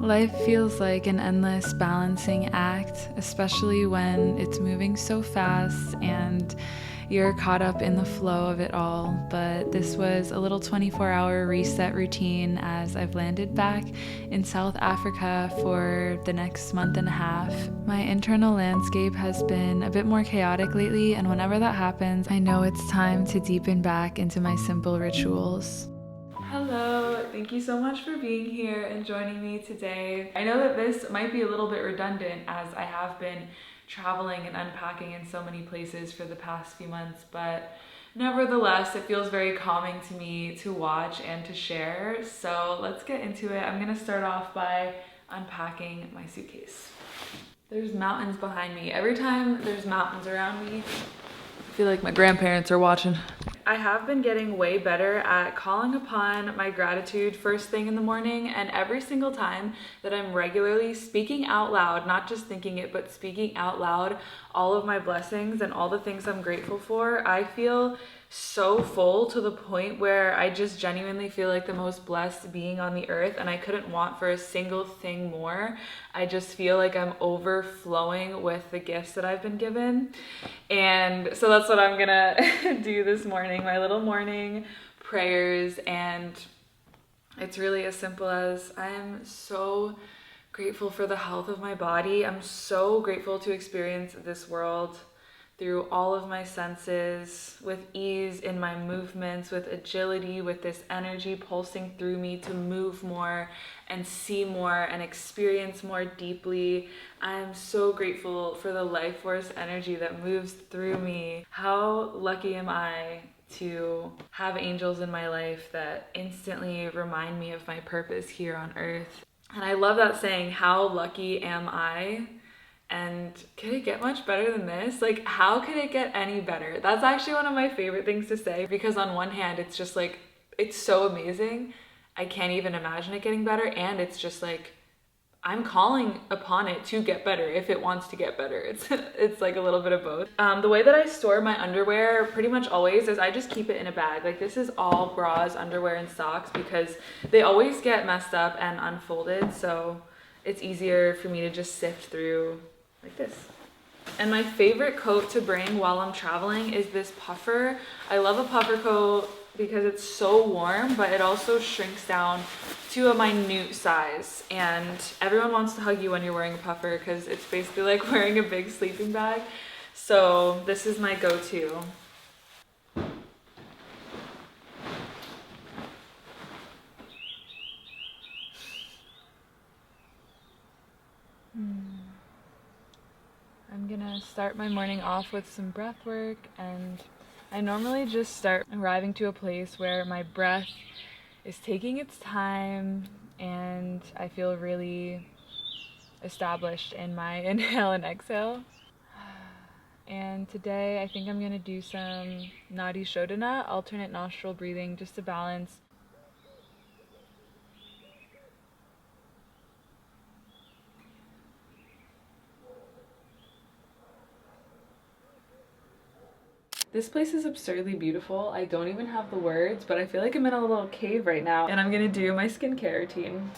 Life feels like an endless balancing act, especially when it's moving so fast and you're caught up in the flow of it all. But this was a little 24-hour reset routine as I've landed back in South Africa for the next month and a half. My internal landscape has been a bit more chaotic lately, and whenever that happens, I know it's time to deepen back into my simple rituals. Hello, thank you so much for being here and joining me today. I know that this might be a little bit redundant as I have been traveling and unpacking in so many places for the past few months, but nevertheless, it feels very calming to me to watch and to share. So let's get into it. I'm gonna start off by unpacking my suitcase. There's mountains behind me. Every time there's mountains around me, I feel like my grandparents are watching. I have been getting way better at calling upon my gratitude first thing in the morning, and every single time that I'm regularly speaking out loud, not just thinking it, but speaking out loud all of my blessings and all the things I'm grateful for, I feel so full to the point where I just genuinely feel like the most blessed being on the earth, and I couldn't want for a single thing more. I just feel like I'm overflowing with the gifts that I've been given. And so that's what I'm gonna do this morning, my little morning prayers. And it's really as simple as I am so grateful for the health of my body. I'm so grateful to experience this world through all of my senses, with ease in my movements, with agility, with this energy pulsing through me to move more and see more and experience more deeply. I'm so grateful for the life force energy that moves through me. How lucky am I to have angels in my life that instantly remind me of my purpose here on earth. And I love that saying, how lucky am I? And could it get much better than this? Like, how could it get any better? That's actually one of my favorite things to say, because on one hand, it's just like, it's so amazing. I can't even imagine it getting better. And it's just like, I'm calling upon it to get better if it wants to get better. It's like a little bit of both. The way that I store my underwear pretty much always is I just keep it in a bag. Like, this is all bras, underwear, and socks because they always get messed up and unfolded. So it's easier for me to just sift through like this. And my favorite coat to bring while I'm traveling is this puffer. I love a puffer coat because it's so warm, but it also shrinks down to a minute size. And everyone wants to hug you when you're wearing a puffer because it's basically like wearing a big sleeping bag. So this is my go-to. I'm gonna start my morning off with some breath work, and I normally just start arriving to a place where my breath is taking its time and I feel really established in my inhale and exhale. And today I think I'm gonna do some Nadi Shodhana, alternate nostril breathing, just to balance. This place is absurdly beautiful. I don't even have the words, but I feel like I'm in a little cave right now, and I'm gonna do my skincare routine.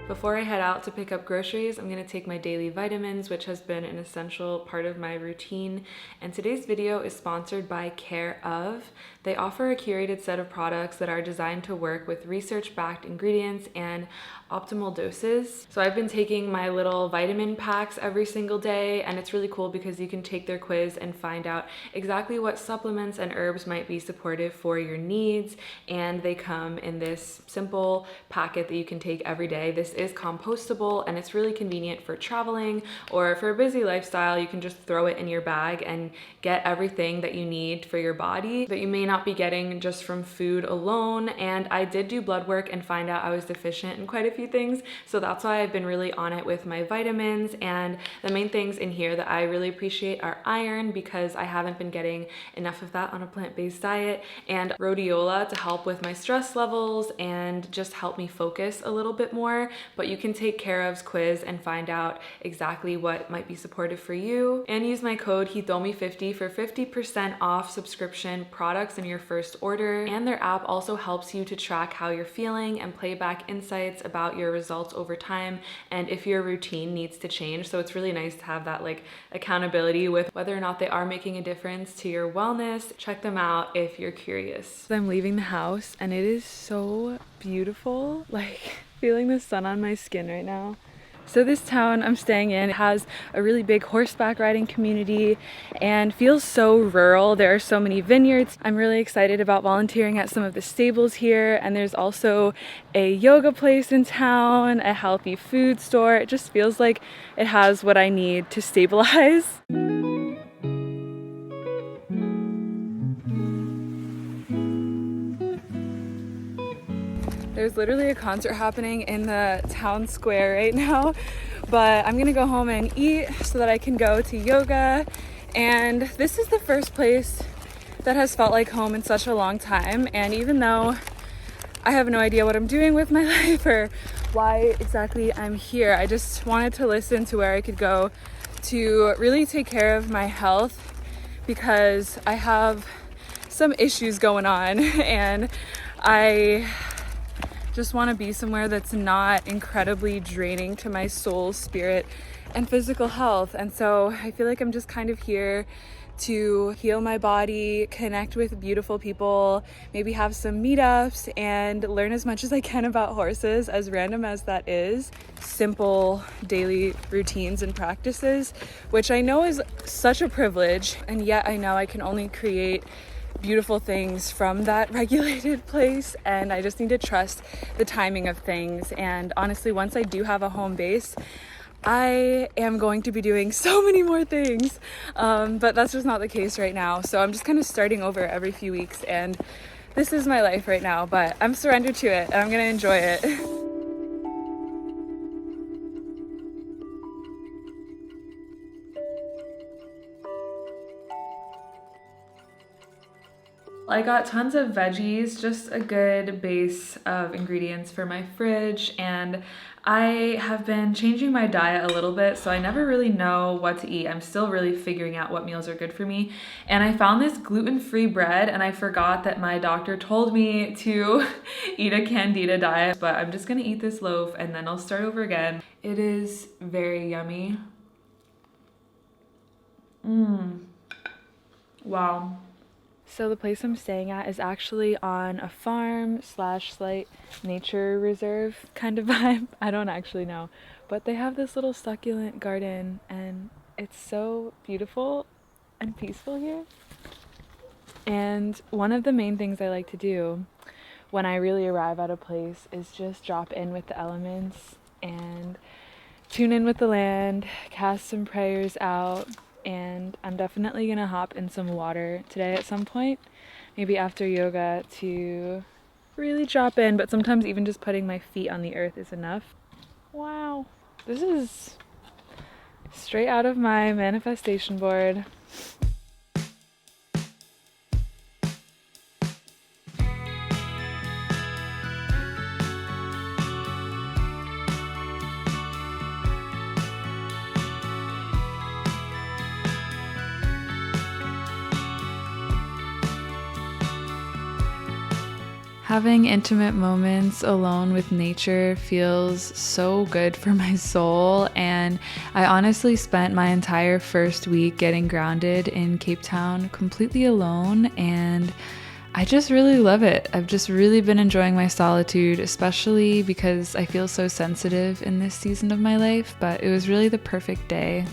Before I head out to pick up groceries, I'm gonna take my daily vitamins, which has been an essential part of my routine. And today's video is sponsored by Care of. They offer a curated set of products that are designed to work with research-backed ingredients and optimal doses. So I've been taking my little vitamin packs every single day, and it's really cool because you can take their quiz and find out exactly what supplements and herbs might be supportive for your needs. And they come in this simple packet that you can take every day. This is is compostable and it's really convenient for traveling or for a busy lifestyle. You can just throw it in your bag and get everything that you need for your body that you may not be getting just from food alone. And I did do blood work and find out I was deficient in quite a few things, so that's why I've been really on it with my vitamins. And the main things in here that I really appreciate are iron, because I haven't been getting enough of that on a plant-based diet, and rhodiola to help with my stress levels and just help me focus a little bit more. But you can take Carev's quiz and find out exactly what might be supportive for you, and use my code Hitomi50 for 50% off subscription products in your first order. And their app also helps you to track how you're feeling and play back insights about your results over time and if your routine needs to change. So it's really nice to have that like accountability with whether or not they are making a difference to your wellness. Check them out if you're curious. I'm leaving the house and it is so beautiful, like feeling the sun on my skin right now. So this town I'm staying in has a really big horseback riding community and feels so rural. There are so many vineyards. I'm really excited about volunteering at some of the stables here, and there's also a yoga place in town, a healthy food store. It just feels like it has what I need to stabilize. There's literally a concert happening in the town square right now, but I'm gonna go home and eat so that I can go to yoga. And this is the first place that has felt like home in such a long time. And even though I have no idea what I'm doing with my life or why exactly I'm here, I just wanted to listen to where I could go to really take care of my health, because I have some issues going on and I just want to be somewhere that's not incredibly draining to my soul, spirit, and physical health. And so I feel like I'm just kind of here to heal my body, connect with beautiful people, maybe have some meetups, and learn as much as I can about horses, as random as that is. Simple daily routines and practices, which I know is such a privilege, and yet I know I can only create beautiful things from that regulated place, and I just need to trust the timing of things. And honestly, once I do have a home base, I am going to be doing so many more things, but that's just not the case right now. So I'm just kind of starting over every few weeks, and this is my life right now, but I'm surrendered to it and I'm gonna enjoy it. I got tons of veggies, just a good base of ingredients for my fridge, and I have been changing my diet a little bit, so I never really know what to eat. I'm still really figuring out what meals are good for me. And I found this gluten-free bread, and I forgot that my doctor told me to eat a candida diet, but I'm just gonna eat this loaf and then I'll start over again. It is very yummy. Wow. So the place I'm staying at is actually on a farm slash slight nature reserve kind of vibe. I don't actually know, but they have this little succulent garden and it's so beautiful and peaceful here. And one of the main things I like to do when I really arrive at a place is just drop in with the elements and tune in with the land, cast some prayers out. And I'm definitely gonna hop in some water today at some point, maybe after yoga, to really drop in, but sometimes even just putting my feet on the earth is enough. Wow, this is straight out of my manifestation board. Having intimate moments alone with nature feels so good for my soul, and I honestly spent my entire first week getting grounded in Cape Town completely alone, and I just really love it. I've just really been enjoying my solitude, especially because I feel so sensitive in this season of my life, but it was really the perfect day.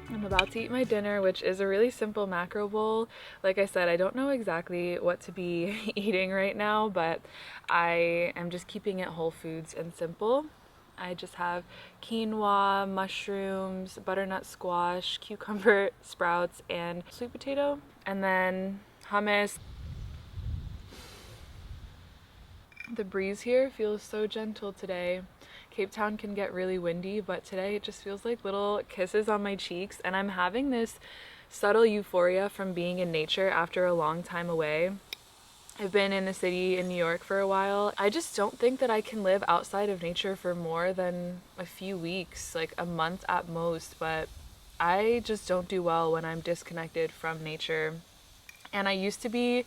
I'm about to eat my dinner, which is a really simple macro bowl. Like I said, I don't know exactly what to be eating right now, but I am just keeping it whole foods and simple. I just have quinoa, mushrooms, butternut squash, cucumber sprouts, and sweet potato, and then hummus. The breeze here feels so gentle today. Cape Town can get really windy, but today it just feels like little kisses on my cheeks, and I'm having this subtle euphoria from being in nature after a long time away. I've been in the city in New York for a while. I just don't think that I can live outside of nature for more than a few weeks, like a month at most, but I just don't do well when I'm disconnected from nature. And I used to be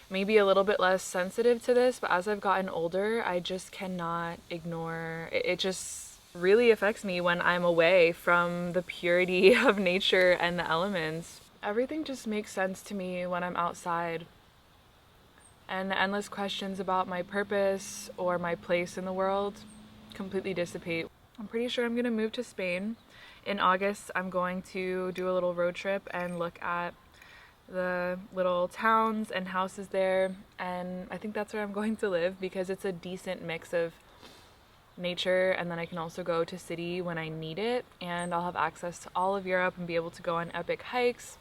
maybe a little bit less sensitive to this, but as I've gotten older, I just cannot ignore it. It just really affects me when I'm away from the purity of nature and the elements. Everything just makes sense to me when I'm outside. And the endless questions about my purpose or my place in the world completely dissipate. I'm pretty sure I'm going to move to Spain. In August, I'm going to do a little road trip and look at the little towns and houses there, and I think that's where I'm going to live because it's a decent mix of nature, and then I can also go to city when I need it, and I'll have access to all of Europe and be able to go on epic hikes.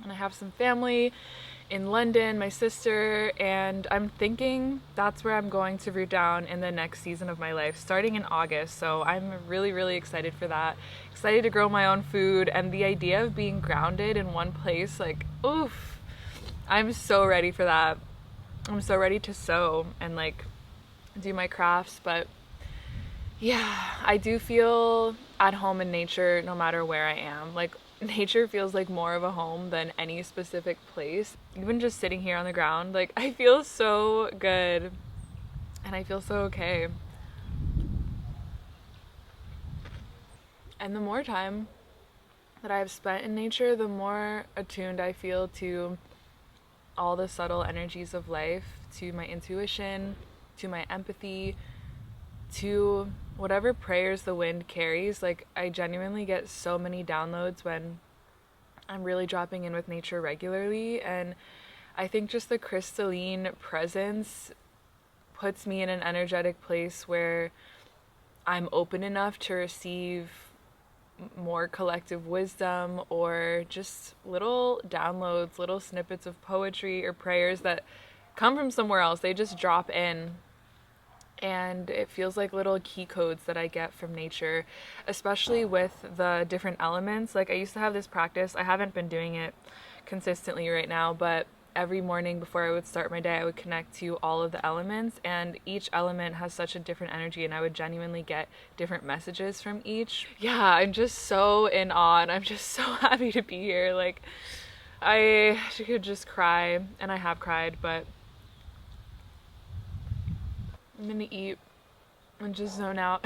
And I have some family in London, my sister, and I'm thinking that's where I'm going to root down in the next season of my life, starting in August. So I'm really, really excited for that. Excited to grow my own food, and the idea of being grounded in one place, like, oof, I'm so ready for that. I'm so ready to sew and like do my crafts, but yeah, I do feel at home in nature no matter where I am. Like, nature feels like more of a home than any specific place. Even just sitting here on the ground, like, I feel so good and I feel so okay. And the more time that I've spent in nature, the more attuned I feel to all the subtle energies of life, to my intuition, to my empathy, to whatever prayers the wind carries. Like, I genuinely get so many downloads when I'm really dropping in with nature regularly, and I think just the crystalline presence puts me in an energetic place where I'm open enough to receive more collective wisdom or just little downloads, little snippets of poetry or prayers that come from somewhere else. They just drop in, and it feels like little key codes that I get from nature, especially with the different elements. Like, I used to have this practice. I haven't been doing it consistently right now, but every morning before I would start my day, I would connect to all of the elements, and each element has such a different energy, and I would genuinely get different messages from each. Yeah, I'm just so in awe, and I'm just so happy to be here. Like, I could just cry, and I have cried, but I'm gonna eat and just zone out.